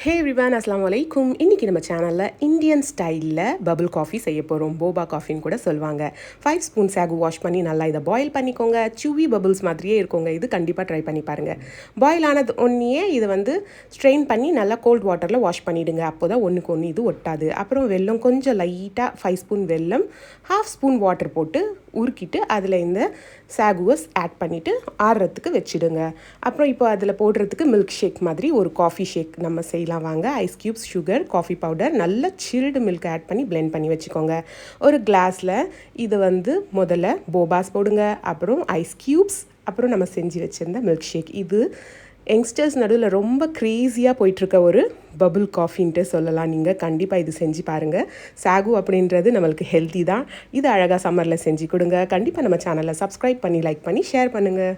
ஹே everyone, அஸ்ஸலாமு அலைக்கும். இன்றைக்கி நம்ம சேனலில் இந்தியன் ஸ்டைலில் பபுள் காஃபி செய்ய போகிறோம். போபா காஃபின்னு கூட சொல்லுவாங்க. 5 ஸ்பூன் சாகு வாஷ் பண்ணி நல்லா இதை பாயில் பண்ணிக்கோங்க. சுவி பபுள்ஸ் மாதிரியே இருக்குங்க. இது கண்டிப்பாக ட்ரை பண்ணி பாருங்கள். பாயில் ஆனது ஒன்றையே இதை ஸ்ட்ரெயின் பண்ணி நல்லா கோல்ட் வாட்டரில் வாஷ் பண்ணிவிடுங்க. அப்போ தான் ஒன்றுக்கு ஒன்று இது ஒட்டாது. அப்புறம் வெல்லம் கொஞ்சம் லைட்டாக 5 ஸ்பூன் வெல்லம், 1/2 ஸ்பூன் வாட்டர் போட்டு உருக்கிட்டு அதில் இந்த சாகுவஸ் ஆட் பண்ணிவிட்டு ஆறுறதுக்கு வச்சுடுங்க. அப்புறம் இப்போ அதில் போடுறதுக்கு மில்க் ஷேக் மாதிரி ஒரு காஃபி ஷேக் நம்ம செய்யலாம் வாங்க. Ice cubes, sugar, coffee powder, நல்ல சில்டு மில்க் ஆட் பண்ணி பிளெண்ட் பண்ணி வச்சுக்கோங்க. ஒரு கிளாஸில் இது முதல்ல போபாஸ் போடுங்க, அப்புறம் ஐஸ் க்யூப்ஸ், அப்புறம் நம்ம செஞ்சு வச்சுருந்த மில்க் ஷேக். இது யங்ஸ்டர்ஸ் நடுவில் ரொம்ப க்ரேஸியாக போயிட்டுருக்க ஒரு பபுள் காஃபின்ட்டு சொல்லலாம். நீங்கள் கண்டிப்பாக இது செஞ்சு பாருங்கள். சாகு அப்படின்றது நம்மளுக்கு ஹெல்த்தி தான். இது அழகாக சம்மரில் செஞ்சு கொடுங்க. கண்டிப்பாக நம்ம சேனலை சப்ஸ்கிரைப் பண்ணி, லைக் பண்ணி, ஷேர் பண்ணுங்கள்.